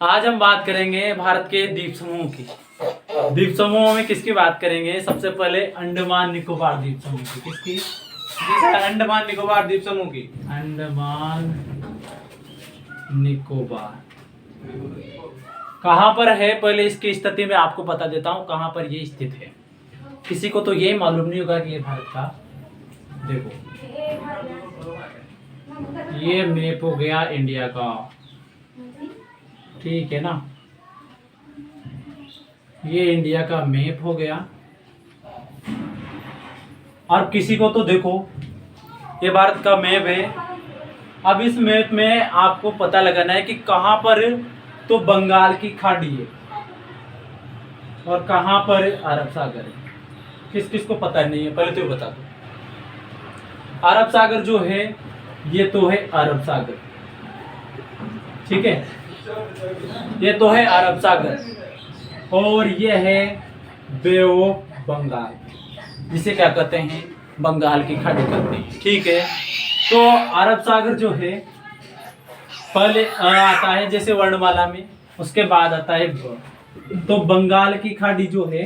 आज हम बात करेंगे भारत के द्वीप समूह की। द्वीप समूहों में किसकी बात करेंगे? सबसे पहले अंडमान निकोबार द्वीप समूह की। किसकी? अंडमान निकोबार द्वीप समूह की। अंडमान निकोबार कहाँ पर है? पहले इसकी स्थिति में आपको बता देता हूँ कहाँ पर ये स्थित है। किसी को तो ये मालूम नहीं होगा कि ये भारत का, देखो ये मैप हो गया इंडिया का, ठीक है ना। ये इंडिया का मैप हो गया। और किसी को तो देखो ये भारत का मैप है। अब इस मैप में आपको पता लगाना है कि कहाँ पर तो बंगाल की खाड़ी है और कहाँ पर अरब सागर है। किस किस को पता नहीं है पहले तो बता दो। अरब सागर जो है ये तो है अरब सागर, ठीक है, ये तो है अरब सागर। और ये है बे ऑफ बंगाल, जिसे क्या कहते हैं? बंगाल की खाड़ी कहते हैं, ठीक है। तो अरब सागर जो है पहले आता है जैसे वर्णमाला में, उसके बाद आता है तो बंगाल की खाड़ी जो है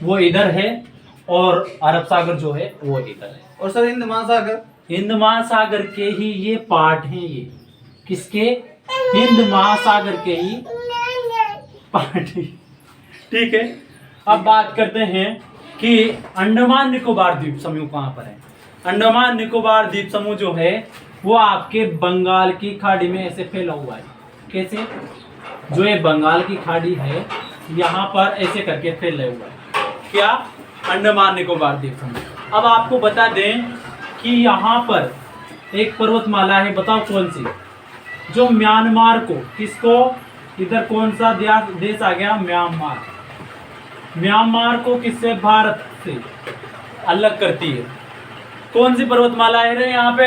वो इधर है और अरब सागर जो है वो इधर है। और सर हिंद महासागर, हिंद महासागर के ही ये पार्ट हैं। ये किसके? हिंद महासागर के ही पार्ट, ठीक है। अब बात करते हैं कि अंडमान निकोबार द्वीप समूह कहाँ पर है। अंडमान निकोबार द्वीप समूह जो है वो आपके बंगाल की खाड़ी में ऐसे फैला हुआ है। कैसे? जो ये बंगाल की खाड़ी है यहाँ पर ऐसे करके फैला हुआ है। क्या? अंडमान निकोबार द्वीप समूह। अब आपको बता दें कि यहाँ पर एक पर्वतमाला है, बताओ कौन सी? जो म्यांमार को, किसको? इधर कौन सा देश आ गया? म्यांमार। म्यांमार को किससे? भारत से अलग करती है। कौन सी पर्वतमाला है रे यहाँ पे?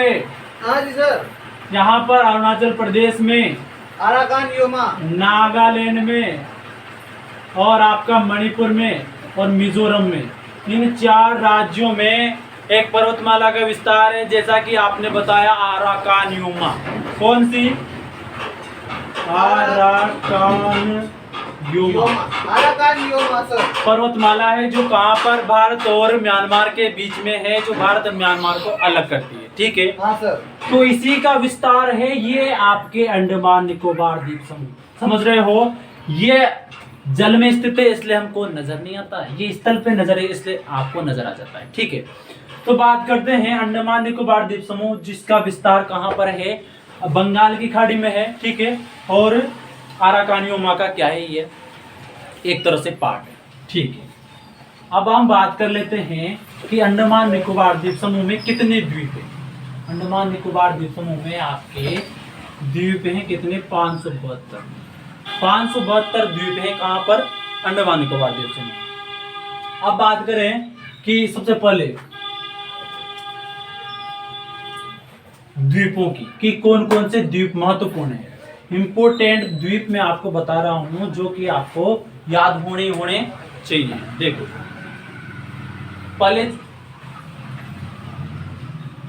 हाँ जी सर। यहाँ पर अरुणाचल प्रदेश में, अराकान योमा, नागालैंड में और आपका मणिपुर में और मिजोरम में, इन 4 राज्यों में एक पर्वतमाला का विस्तार है, जैसा कि आपने बताया अराकान योमा। कौन सी? Arakan Yoma. Arakan Yoma sir पर्वतमाला है जो कहाँ पर? भारत और म्यांमार के बीच में है, जो भारत और म्यांमार को अलग करती है, ठीक है। हाँ सर। तो इसी का विस्तार है ये आपके अंडमान निकोबार द्वीप समूह। समझ रहे हो? ये जल में स्थित है इसलिए हमको नजर नहीं आता, ये स्थल पे नजर है इसलिए आपको नजर आ जाता है, ठीक है। तो बात करते हैं अंडमान निकोबार द्वीप समूह, जिसका विस्तार कहाँ पर है? बंगाल की खाड़ी में है, ठीक है। और अराकान योमा का क्या है? ये एक तरह से पार्ट है, ठीक है। अब हम बात कर लेते हैं कि अंडमान निकोबार द्वीप समूह में कितने द्वीप हैं। अंडमान निकोबार द्वीप समूह में आपके द्वीप हैं कितने? 572। 572 द्वीप हैं कहाँ पर? अंडमान निकोबार द्वीप समूह। अब बात करें कि सबसे पहले द्वीपों की कि कौन कौन से द्वीप महत्वपूर्ण है। इंपोर्टेंट द्वीप में आपको बता रहा हूं जो कि आपको याद होने चाहिए। देखो पहले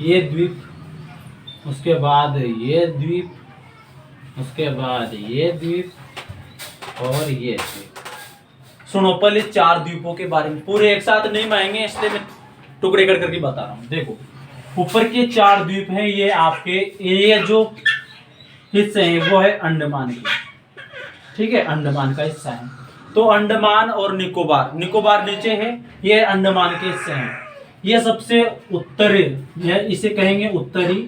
ये द्वीप, उसके बाद ये द्वीप, उसके बाद ये द्वीप और ये द्वीप। सुनो पहले 4 द्वीपों के बारे में, पूरे एक साथ नहीं माएंगे इसलिए मैं टुकड़े कर करके बता रहा हूँ। देखो ऊपर के 4 द्वीप हैं ये आपके, ये जो हिस्से हैं वो है अंडमान के, ठीक है, अंडमान का हिस्सा है। तो अंडमान और निकोबार, निकोबार नीचे है, ये अंडमान के हिस्से हैं। ये सबसे उत्तरी है, इसे कहेंगे उत्तरी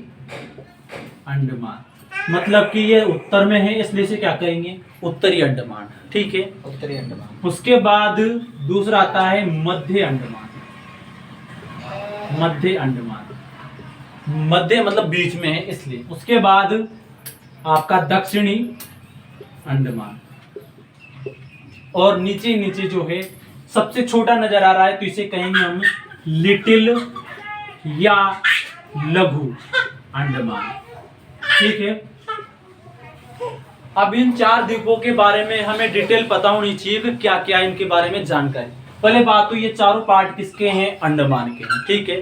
अंडमान, मतलब कि ये उत्तर में है इसलिए इसे क्या कहेंगे? उत्तरी अंडमान, ठीक है, उत्तरी अंडमान। उसके बाद दूसरा आता है मध्य अंडमान। मध्य अंडमान, मध्य मतलब बीच में है इसलिए। उसके बाद आपका दक्षिणी अंडमान, और नीचे नीचे जो है सबसे छोटा नजर आ रहा है तो इसे कहेंगे हम लिटिल या लघु अंडमान, ठीक है। अब इन 4 द्वीपों के बारे में हमें डिटेल पता होनी चाहिए कि क्या क्या इनके बारे में जानकारी। पहले बात तो ये चारों पार्ट किसके हैं? अंडमान के हैं, ठीक है।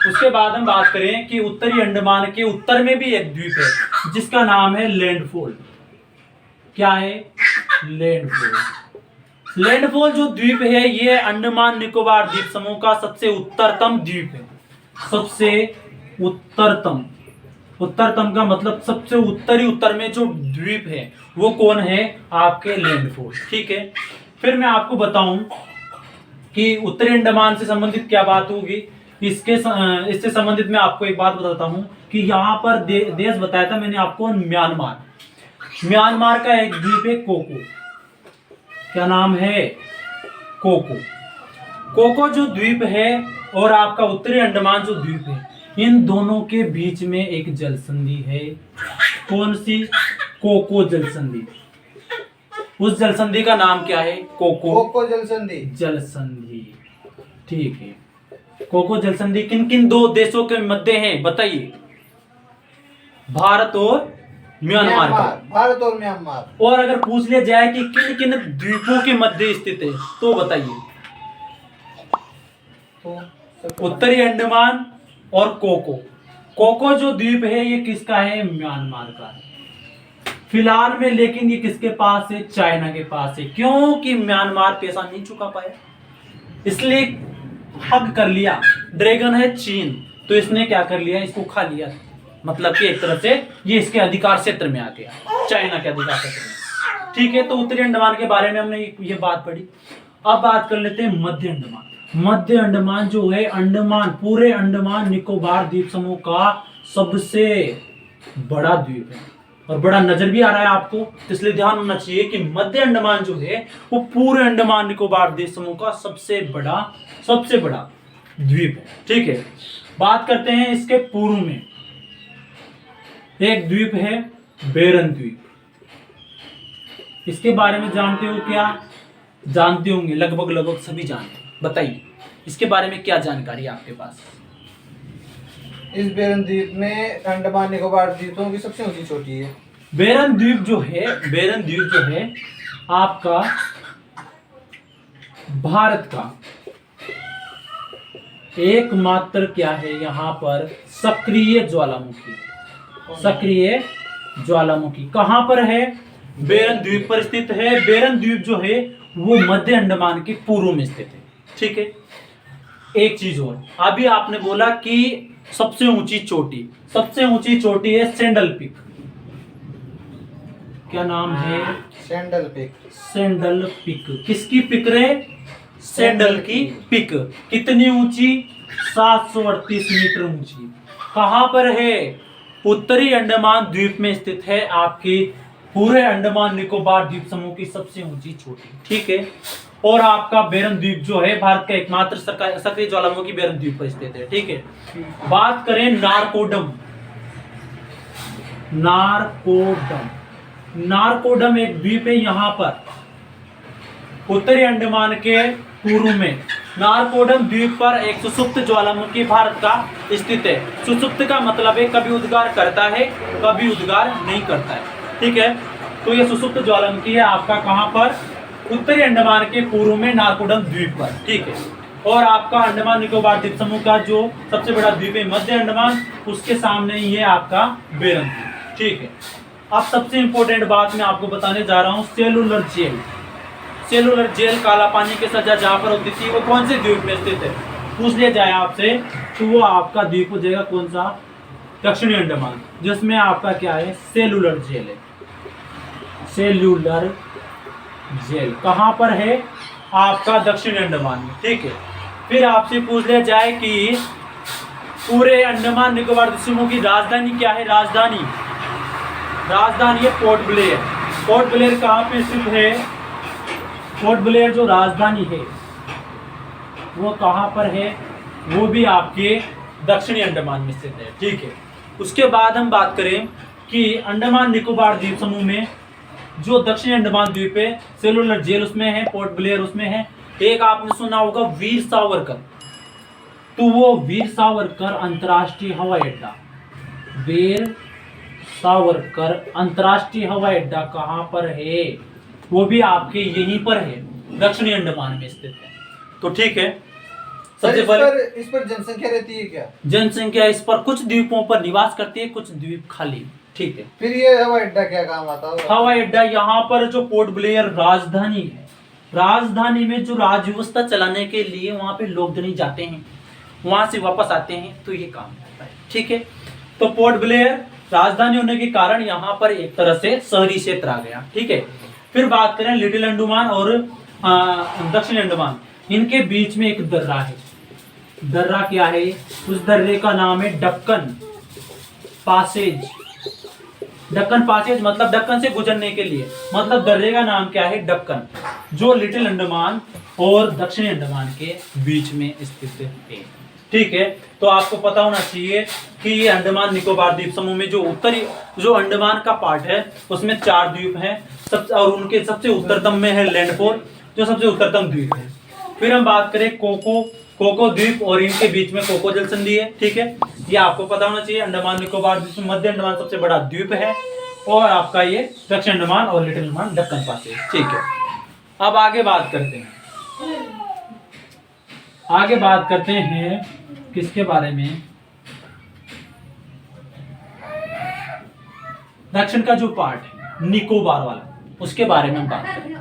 उसके बाद हम बात करें कि उत्तरी अंडमान के उत्तर में भी एक द्वीप है जिसका नाम है लैंडफॉल। क्या है? लैंडफॉल। लैंडफॉल जो द्वीप है ये अंडमान निकोबार द्वीप समूह का सबसे उत्तरतम द्वीप है। सबसे उत्तरतम, उत्तरतम का मतलब सबसे उत्तरी उत्तर में जो द्वीप है वो कौन है, आपके लैंडफॉल। ठीक है, फिर मैं आपको बताऊं कि उत्तरी अंडमान से संबंधित क्या बात होगी। इससे संबंधित मैं आपको एक बात बताता हूं कि यहाँ पर देश बताया था मैंने आपको, म्यांमार। म्यांमार का एक द्वीप है कोको। क्या नाम है, कोको। कोको जो द्वीप है और आपका उत्तरी अंडमान जो द्वीप है, इन दोनों के बीच में एक जल संधि है। कौन सी, कोको जल संधि। उस जल संधि का नाम क्या है, कोको जल संधि। जल संधि, ठीक है। कोको जल संधि किन किन दो देशों के मध्य है बताइए, भारत और म्यांमार का। भारत और म्यांमार। और अगर पूछ लिया जाए कि किन किन द्वीपों के मध्य स्थित है तो बताइए, तो उत्तरी अंडमान और कोको। कोको जो द्वीप है ये किसका है, म्यांमार का है फिलहाल में, लेकिन ये किसके पास है, चाइना के पास है। क्योंकि म्यांमार पैसा नहीं चुका पाया, इसलिए हक कर लिया। ड्रैगन है चीन, तो इसने क्या कर लिया, इसको खा लिया। मतलब कि एक तरह से ये इसके अधिकार क्षेत्र में आ गया, चाइना के अधिकार क्षेत्र में। ठीक है, तो उत्तरी अंडमान के बारे में हमने ये बात पढ़ी। अब बात कर लेते हैं मध्य अंडमान। मध्य अंडमान जो है, अंडमान, पूरे अंडमान निकोबार द्वीप समूह का सबसे बड़ा द्वीप है। और बड़ा नजर भी आ रहा है आपको, इसलिए ध्यान होना चाहिए कि मध्य अंडमान जो है वो पूरे अंडमान निकोबार द्वीप समूह का सबसे बड़ा द्वीप है। ठीक है, बात करते हैं इसके पूर्व में एक द्वीप है बेरन द्वीप। इसके बारे में जानते हो क्या, जानते होंगे, लगभग सभी जानते हैं। बताइए इसके बारे में क्या जानकारी है आपके पास। इस बेरन द्वीप में अंडमान निकोबार द्वीपों की सबसे ऊंची चोटी है। बेरन द्वीप जो है आपका भारत का एकमात्र क्या है, यहाँ पर सक्रिय ज्वालामुखी कहां पर है, बेरन द्वीप पर स्थित है। बेरन द्वीप जो है वो मध्य अंडमान के पूर्व में स्थित है। ठीक है, एक चीज और, अभी आपने बोला कि सबसे ऊंची चोटी है सैंडल पीक। क्या नाम है, सैंडल पीक। किसकी पिक रे, सैंडल की पिक। कितनी ऊंची, 738 मीटर ऊंची। कहां पर है, उत्तरी अंडमान द्वीप में स्थित है, आपकी पूरे अंडमान निकोबार द्वीप समूह की सबसे ऊंची चोटी। ठीक है, और आपका बेरन द्वीप जो है भारत का एकमात्र सक्रिय ज्वालामुखी बेरन द्वीप पर स्थित है। ठीक है, बात करें नारकोडम एक द्वीप है यहाँ पर उत्तरी अंडमान के पूर्व में। नारकोडम द्वीप पर एक सुसुप्त ज्वालामुखी भारत का स्थित है। सुसुप्त का मतलब है कभी उद्गार करता है, कभी उद्गार नहीं करता है। ठीक है, तो ये सुसुप्त ज्वालामुखी है आपका कहां पर, उत्तरी अंडमान के पूर्व में नारकोडम द्वीप पर। ठीक है, और आपका अंडमान निकोबार द्वीप समूह का जो सबसे बड़ा द्वीप है मध्य अंडमान, उसके सामने ही है आपका बेरन द्वीप। ठीक है, अब सबसे इंपॉर्टेंट बात मैं आपको बताने जा रहा हूँ, सेलुलर जेल काला पानी के सजा जहाँ पर होती थी वो कौन से द्वीप में स्थित है, पूछ लिया जाए आपसे तो वो आपका द्वीप हो जाएगा कौन सा, दक्षिणी अंडमान, जिसमें आपका क्या है, सेलुलर जेल है। सेल्यूलर जेल कहाँ पर है, आपका दक्षिणी अंडमान में। ठीक है, फिर आपसे पूछ लिया जाए कि पूरे अंडमान निकोबार द्वीप समूह की राजधानी क्या है, राजधानी है पोर्ट ब्लेयर। पोर्ट ब्लेयर कहाँ पे स्थित है, पोर्ट ब्लेयर जो राजधानी है वो कहाँ पर है, वो भी आपके दक्षिणी अंडमान में स्थित है। ठीक है, उसके बाद हम बात करें कि अंडमान निकोबार द्वीप समूह में जो दक्षिणी अंडमान द्वीप है, सेलुलर जेल उसमें है, पोर्ट ब्लेयर उसमें है। एक आपने सुना होगा वीर सावरकर, तो वो वीर सावरकर अंतर्राष्ट्रीय हवाई अड्डा, वीर सावरकर अंतर्राष्ट्रीय हवाई अड्डा कहाँ पर है, वो भी आपके यहीं पर है, दक्षिणी अंडमान में स्थित है। तो ठीक है, सबसे पहले इस पर जनसंख्या रहती है क्या, जनसंख्या इस पर कुछ द्वीपों पर निवास करती है, कुछ द्वीप खाली ठीक है। फिर ये हवाई अड्डा क्या काम आता होगा? हवाई अड्डा यहाँ पर जो पोर्ट ब्लेयर राजधानी है, राजधानी में जो राज्य व्यवस्था चलाने के लिए वहां पे लोग नहीं जाते हैं, वहां से वापस आते हैं, तो ये काम करता है। ठीक है, तो पोर्ट ब्लेयर राजधानी होने के कारण यहाँ पर एक तरह से शहरी क्षेत्र आ गया। ठीक है, फिर बात करें लिटिल अंडमान और दक्षिण अंडमान, इनके बीच में एक दर्रा है। दर्रा क्या है? उस दर्रे का नाम है डक्कन पासेज। डक्कन पासेज मतलब डक्कन से गुजरने के लिए, मतलब दर्रे का नाम क्या है? डक्कन, जो लिटिल अंडमान और दक्षिणी अंडमान के बीच में स्थित है। ठीक है, तो आपको पता होना चाहिए कि ये अंडमान निकोबार द्वीप समूह में जो उत्तरी जो अंडमान का पार्ट है उसमें 4 द्वीप हैं और उनके सबसे उत्तरतम में है लैंडफोर्ड, जो सबसे उत्तरतम द्वीप है। फिर हम बात करें कोको द्वीप और इनके बीच में कोको जल संधि है। ठीक है, ये आपको पता होना चाहिए। अंडमान निकोबार द्वीप में मध्य अंडमान सबसे बड़ा द्वीप है और आपका ये दक्षिण अंडमान और लिटिल अंडमान दक्कन पास है। ठीक है, अब आगे बात करते हैं। आगे बात करते हैं किसके बारे में? दक्षिण का जो पार्ट है निकोबार वाला, उसके बारे में हम बात करें।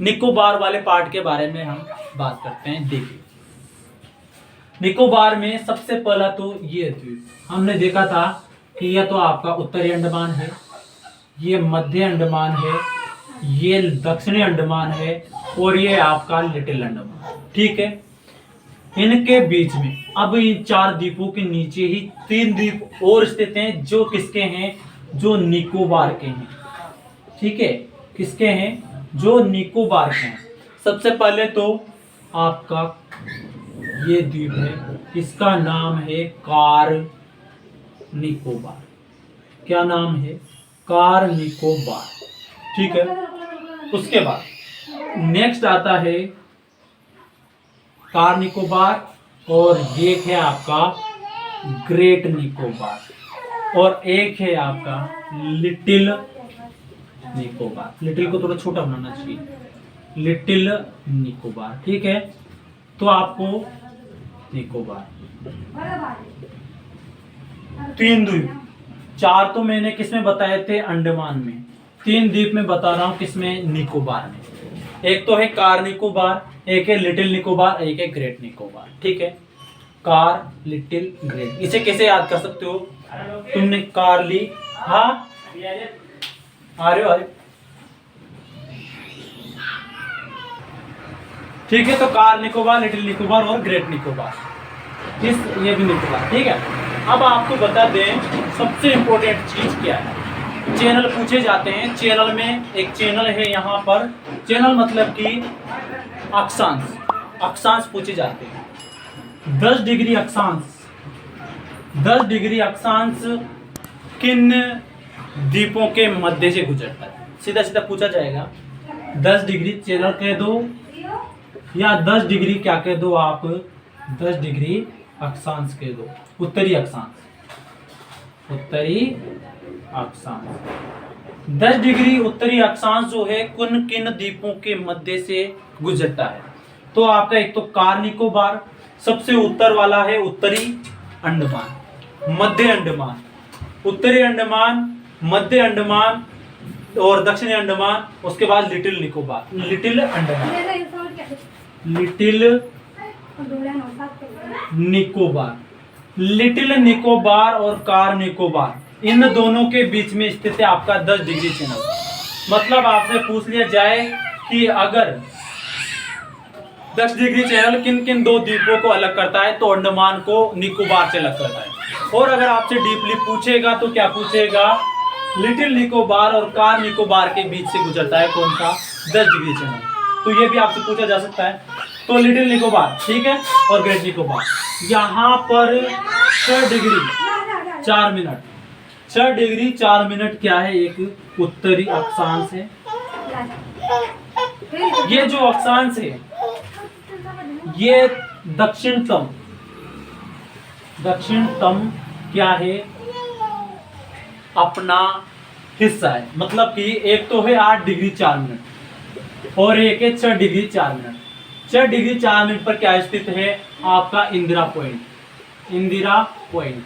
निकोबार वाले पार्ट के बारे में हम बात करते हैं। देखिए, निकोबार में सबसे पहला तो ये द्वीप हमने देखा था कि यह तो आपका उत्तरी अंडमान है, ये मध्य अंडमान है, ये दक्षिणी अंडमान है और ये आपका लिटिल अंडमान। ठीक है, इनके बीच में अब इन 4 द्वीपों के नीचे ही 3 द्वीप और स्थित हैं, जो किसके हैं? जो निकोबार के हैं। ठीक है, किसके हैं? जो निकोबार के हैं। सबसे पहले तो आपका ये द्वीप है, इसका नाम है कार निकोबार। क्या नाम है? कार निकोबार। ठीक है, उसके बाद नेक्स्ट आता है कार निकोबार और एक है आपका ग्रेट निकोबार और एक है आपका लिटिल निकोबार। लिटिल को थोड़ा छोटा बनाना चाहिए, लिटिल निकोबार। ठीक है, तो आपको निकोबार 3 द्वीप, 4 तो मैंने किसमें बताए थे? अंडमान में। 3 द्वीप में बता रहा हूं, किसमें? निकोबार में। एक तो है कार निकोबार, एक है लिटिल निकोबार, एक है ग्रेट निकोबार। ठीक है, कार लिटिल ग्रेट, इसे कैसे याद कर सकते हो? तुमने कार ली, हाँ आ रहे हो? ठीक है, तो कार निकोबार, लिटिल निकोबार और ग्रेट निकोबार, ये भी निकोबार। ठीक है, अब आपको बता दें सबसे इंपॉर्टेंट चीज क्या है। चैनल पूछे जाते हैं। चैनल में एक चैनल है यहाँ पर, चैनल मतलब कि अक्षांश, अक्षांश पूछे जाते हैं। 10 डिग्री अक्षांश, 10 डिग्री अक्षांश किन द्वीपों के मध्य से गुजरता है? सीधा सीधा पूछा जाएगा। 10 डिग्री चैनल कह दो या 10 डिग्री क्या कह दो आप? 10 डिग्री अक्षांश कह दो, उत्तरी अक्षांश, उत्तरी अक्षांश। 10 डिग्री उत्तरी अक्षांश जो है किन द्वीपों के मध्य से गुजरता है? तो आपका एक तो कार निकोबार, सबसे उत्तर वाला है उत्तरी अंडमान, मध्य अंडमान, उत्तरी अंडमान, मध्य अंडमान और दक्षिणी अंडमान, उसके बाद little Nicobar, little Andaman, little Nicobar. Little Nicobar और कार निकोबार, इन दोनों के बीच में स्थित है आपका 10 डिग्री चैनल। मतलब आपसे पूछ लिया जाए कि अगर 10 डिग्री चैनल किन किन 2 द्वीपों को अलग करता है, तो अंडमान को निकोबार से अलग करता है। और अगर आपसे डीपली पूछेगा तो क्या पूछेगा? लिटिल निकोबार और कार निकोबार के बीच से गुजरता है कौन सा? 10 डिग्री चैनल। तो ये भी आपसे पूछा जा सकता है। तो लिटिल निकोबार, ठीक है, और ग्रेट निकोबार, यहाँ पर 6 डिग्री 4 मिनट, 6 डिग्री 4 मिनट क्या है? एक उत्तरी अक्षांश है। ये जो अक्षांश है ये दक्षिणतम क्या है? अपना हिस्सा है। मतलब कि एक तो है 8 डिग्री 4 मिनट और एक है 6 डिग्री 4 मिनट। 6 डिग्री 4 मिनट पर क्या स्थित है? आपका इंदिरा पॉइंट, इंदिरा पॉइंट।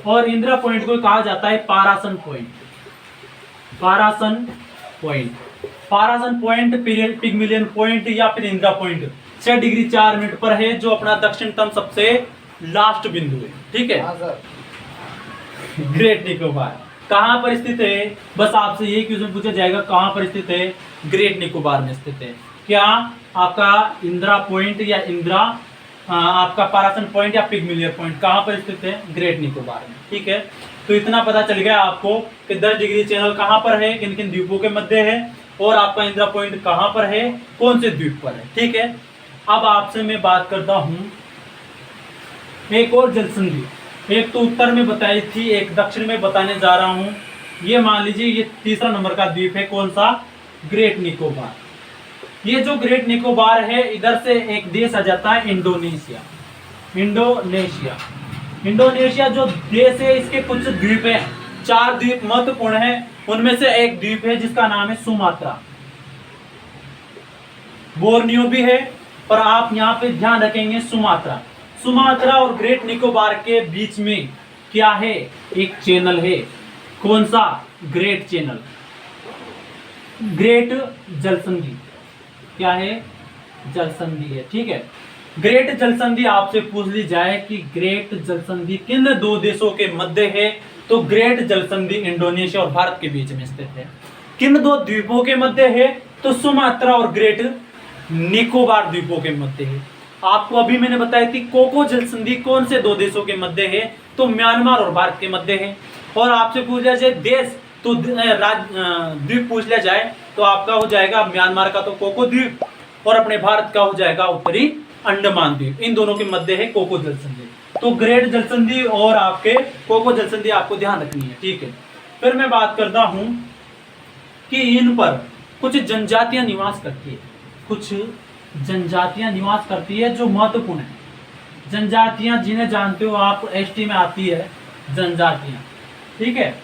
और इंदिरा पॉइंट को कहा जाता है पारासन पॉइंट। पारासन पॉइंट, पारासन पॉइंट, पिगमिलियन पॉइंट या फिर इंदिरा पॉइंट 6 डिग्री 4 मिनट पर है, जो अपना दक्षिणतम सबसे लास्ट बिंदु है। ठीक है। हाँ सर। ग्रेट निकोबार कहाँ पर स्थित है? बस आपसे यही क्वेश्चन पूछा जाएगा, कहाँ पर स्थित है? ग्रेट निकोबार में स्थित है। क्या आपका इंदिरा पॉइंट या आपका पारासन पॉइंट या पिगमिलियन पॉइंट कहाँ पर स्थित है? ग्रेट निकोबार में। ठीक है। तो इतना पता चल गया आपको कि 10 डिग्री चैनल कहाँ पर है, किन किन द्वीपों के मध्य है, और आपका इंदिरा पॉइंट कहाँ पर है, कौन से द्वीप पर है। ठीक है। अब आपसे मैं बात करता हूँ एक और जलसंधि, एक तो उत्तर में बताई थी, एक दक्षिण में बताने जा रहा हूँ। ये मान लीजिए ये तीसरा नंबर का द्वीप है, कौन सा? ग्रेट निकोबार। ये जो ग्रेट निकोबार है, इधर से एक देश आ जाता है इंडोनेशिया। इंडोनेशिया, इंडोनेशिया जो देश है, इसके कुछ द्वीप हैं, 4 द्वीप महत्वपूर्ण हैं। उनमें से एक द्वीप है जिसका नाम है सुमात्रा। बोर्नियो भी है, पर आप यहाँ पे ध्यान रखेंगे सुमात्रा। सुमात्रा और ग्रेट निकोबार के बीच में क्या है? एक चैनल है। कौन सा? ग्रेट चैनल, ग्रेट जलसंधि। क्या है? जलसंधि है। ठीक है। ग्रेट जलसंधि आपसे पूछ ली जाए कि ग्रेट जलसंधि किन 2 देशों के मध्य है, तो ग्रेट जलसंधि इंडोनेशिया और भारत के बीच में स्थित है। किन 2 द्वीपों के मध्य है? तो सुमात्रा और ग्रेट निकोबार द्वीपों के मध्य है। आपको अभी मैंने बताया थी कोको जलसंधि कौन से 2 देशों के मध्य है, तो म्यांमार और भारत के मध्य है। और आपसे पूछा जाए देश, तो द्वीप पूछ लिया जाए तो आपका हो जाएगा म्यांमार का तो कोको द्वीप, और अपने भारत का हो जाएगा उत्तरी अंडमान द्वीप। इन दोनों के मध्य है कोको जलसंधि। तो ग्रेट जलसंधि और आपके कोको जलसंधि आपको ध्यान रखनी है। ठीक है। फिर मैं बात करता हूं कि इन पर कुछ जनजातियां निवास करती है, कुछ जनजातियां निवास करती है जो महत्वपूर्ण है। जनजातियां जिन्हें जानते हो आप, एसटी में आती है जनजातियां। ठीक है।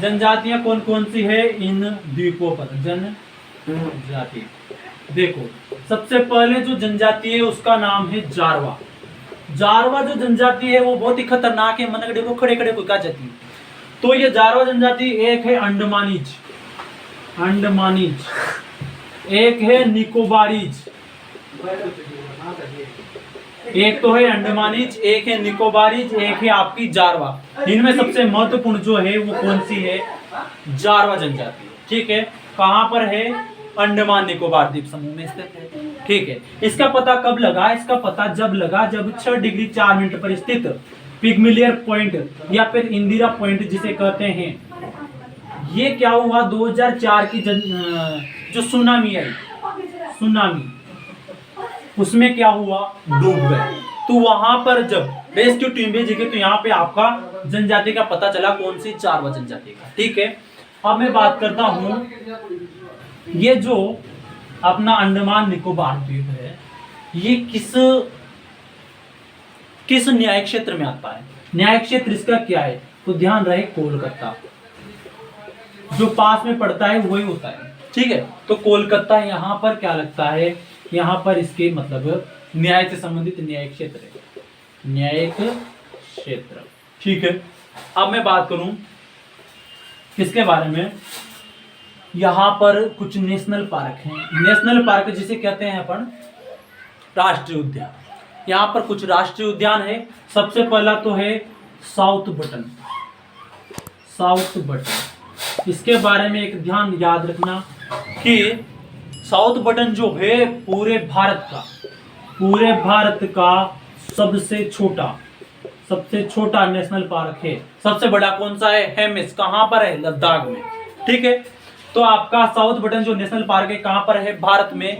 जनजातियां कौन कौन सी है इन द्वीपों पर? जनजाति देखो, सबसे पहले जो जनजाति है उसका नाम है जारवा। जारवा जो जनजाति है वो बहुत ही खतरनाक है, मन देखो खड़े खड़े को क्या जाती है। तो ये जारवा जनजाति एक है अंडमानीज, अंडमानीज, एक है निकोबारीज, एक तो है अंडमानीज, एक है निकोबारीज, एक है आपकी जारवा। इनमें सबसे महत्वपूर्ण जो है वो कौन सी है? जारवा जनजाति। ठीक है। कहां पर है? अंडमान निकोबार द्वीप समूह में स्थित है। ठीक है। इसका पता कब लगा? इसका पता जब लगा जब 6 डिग्री 4 मिनट पर स्थित पिगमिलियर पॉइंट या फिर इंदिरा पॉइंट जिसे कहते हैं, ये क्या हुआ? 2004 की जो सुनामी आई, सुनामी, उसमें क्या हुआ? डूब गए। तो वहां पर जब रेस्क्यू टीम भेजी गई तो यहाँ पे आपका जनजाति का पता चला, कौन सी? जारवा जनजाति का। ठीक है। अब मैं बात करता हूं, ये जो अपना अंडमान निकोबार द्वीप है, ये किस न्याय क्षेत्र में आता है? न्याय क्षेत्र इसका क्या है? तो ध्यान रहे कोलकाता, जो पास में पड़ता है वही होता है। ठीक है। तो कोलकाता यहाँ पर क्या लगता है? यहाँ पर इसके मतलब न्याय से संबंधित न्यायिक क्षेत्र है, न्यायिक क्षेत्र। ठीक है। अब मैं बात करूं किसके बारे में? यहाँ पर कुछ नेशनल पार्क हैं। नेशनल पार्क जिसे कहते हैं अपन राष्ट्रीय उद्यान। यहाँ पर कुछ राष्ट्रीय उद्यान है। सबसे पहला तो है साउथ बटन, साउथ बटन। इसके बारे में एक ध्यान याद रखना कि साउथ बटन जो है पूरे भारत का सबसे छोटा नेशनल पार्क है। सबसे बड़ा कौन सा है? हेमिस। कहां पर है? लद्दाख में। ठीक है। तो आपका साउथ बटन जो नेशनल पार्क है कहां पर है? भारत में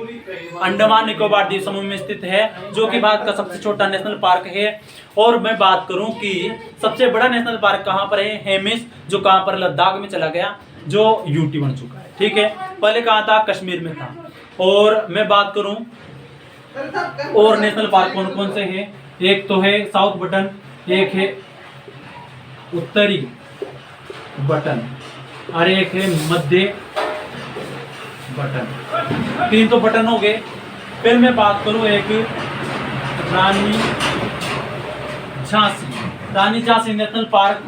अंडमान निकोबार द्वीप समूह में स्थित है, जो कि भारत का सबसे छोटा नेशनल पार्क है। और मैं बात करूं कि सबसे बड़ा नेशनल पार्क कहां पर है? हेमिस, जो कहां पर? लद्दाख में चला गया, जो यूटी बन चुका है। ठीक है। पहले कहां था? कश्मीर में था। और मैं बात करूं और नेशनल पार्क कौन कौन से हैं? एक तो है साउथ बटन, एक है उत्तरी बटन, और एक है मध्य बटन। 3 तो बटन हो गए। फिर मैं बात करूं एक रानी Jhansi national park,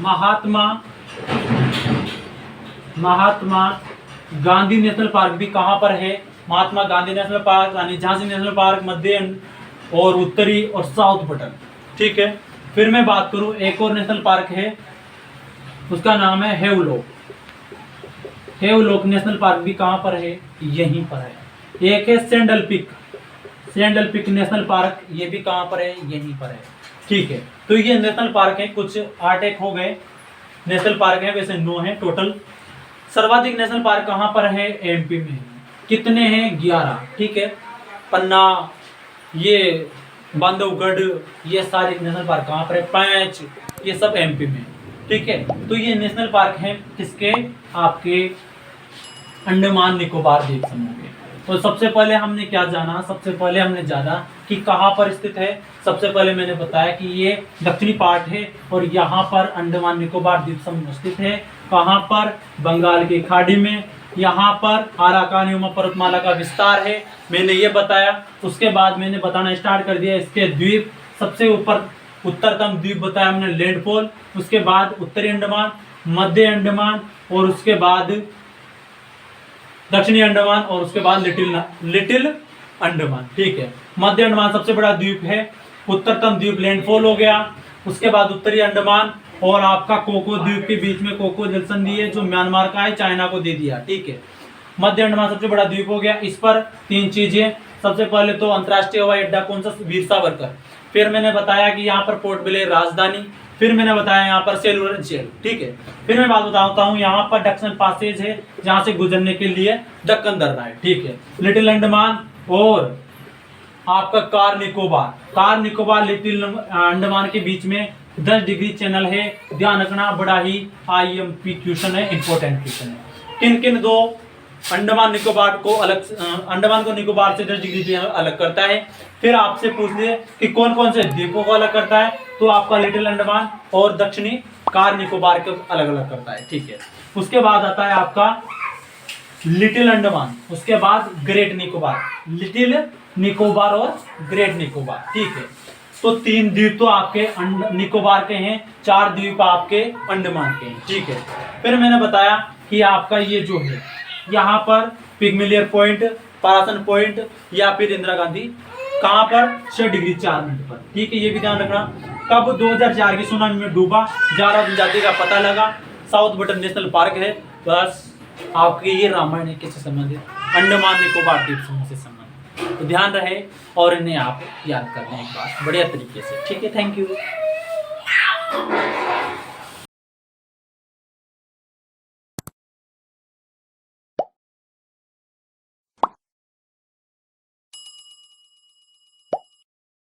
Mahatma Mahatma Gandhi national park भी कहाँ पर है? महात्मा गांधी नेशनल पार्क, रानी झांसी नेशनल पार्क, मध्य और उत्तरी और साउथ बटन। ठीक है, फिर मैं बात करूं एक और नेशनल पार्क है, उसका नाम है हेवलॉक। हेवलॉक नेशनल पार्क भी कहाँ पर है? यहीं पर है। एक है Saddle Peak, Saddle Peak National Park, ये भी कहाँ पर है? यहीं पर है। ठीक है, तो ये नेशनल पार्क है, कुछ 8 हो गए नेशनल पार्क है, वैसे 9 है टोटल। सर्वाधिक नेशनल पार्क कहाँ पर है? एमपी में। कितने हैं? 11। ठीक है, पन्ना, ये बांधवगढ़, ये सारे नेशनल पार्क कहाँ पर है? 5, ये सब एमपी में। ठीक है, तो ये नेशनल पार्क है किसके? आपके अंडमान निकोबार द्वीप समूह के। तो सबसे पहले हमने क्या जाना? सबसे पहले हमने जाना कि कहाँ पर स्थित है। सबसे पहले मैंने बताया कि ये दक्षिणी पार्ट है और यहाँ पर अंडमान निकोबार द्वीप समूह स्थित है। कहाँ पर? बंगाल की खाड़ी में। यहाँ पर अराकान पर्वतमाला का विस्तार है, मैंने ये बताया। उसके बाद मैंने बताना स्टार्ट कर दिया इसके द्वीप। सबसे ऊपर उत्तरतम द्वीप बताया हमने लैंडफॉल, उसके बाद उत्तरी अंडमान, मध्य अंडमान और उसके बाद दक्षिणी अंडमान और उसके बाद लिटिल अंडमान। ठीक है, मध्य अंडमान सबसे बड़ा द्वीप है, उत्तरतम द्वीप लैंडफॉल हो गया, उसके बाद उत्तरी अंडमान और आपका कोको द्वीप के बीच में कोको जल संधि है जो म्यांमार का है, चाइना को दे दिया। ठीक है, मध्य अंडमान सबसे बड़ा द्वीप हो गया। इस पर 3 चीजें, सबसे पहले तो अंतर्राष्ट्रीय हवाई अड्डा कौन सा? वीर सावरकर। फिर मैंने बताया कि यहाँ पर पोर्ट ब्लेयर राजधानी। फिर मैंने बताया यहाँ पर सेलुलर जेल। ठीक है, फिर मैं बात बताता हूँ यहाँ पर डक्सन पासेज है जहाँ से गुजरने के लिए दक्कन दर्रा है। ठीक है, लिटिल अंडमान और आपका car Nicobar. Car Nicobar little Andaman के बीच में 10 डिग्री चैनल है, ध्यान रखना, बड़ा ही IMP क्वेश्चन है, इंपॉर्टेंट क्वेश्चन है। किन किन दो अंडमान निकोबार को अलग, अंडमान को निकोबार से 10 डिग्री अलग करता है? फिर आपसे पूछ ले कि कौन कौन से द्वीपों को अलग करता है, तो आपका लिटिल अंडमान और दक्षिणी कार निकोबार को अलग अलग करता है। ठीक है, उसके बाद आता है आपका लिटिल अंडमान, उसके बाद ग्रेट निकोबार, लिटिल निकोबार और ग्रेट निकोबार। ठीक है, तो 3 द्वीप तो आपके निकोबार के हैं, 4 द्वीप आपके अंडमान के हैं। ठीक है, फिर मैंने बताया कि आपका ये जो है यहाँ पर पिग्मिलियर पॉइंट, पारासन पॉइंट या फिर इंदिरा गांधी, कहाँ पर? 6 डिग्री 4 मिनट पर। ठीक है, ये भी ध्यान रखना। कब? 2004 की सुनामी में डूबा, 11 जनजाति का पता लगा, साउथ बटन नेशनल पार्क है। बस आपके ये रामायण है किससे संबंधित? अंडमान निकोबार द्वीप समूह से संबंधित। तो ध्यान रहे और इन्हें आप याद कर लें एक बार बढ़िया तरीके से। ठीक है, थैंक यू।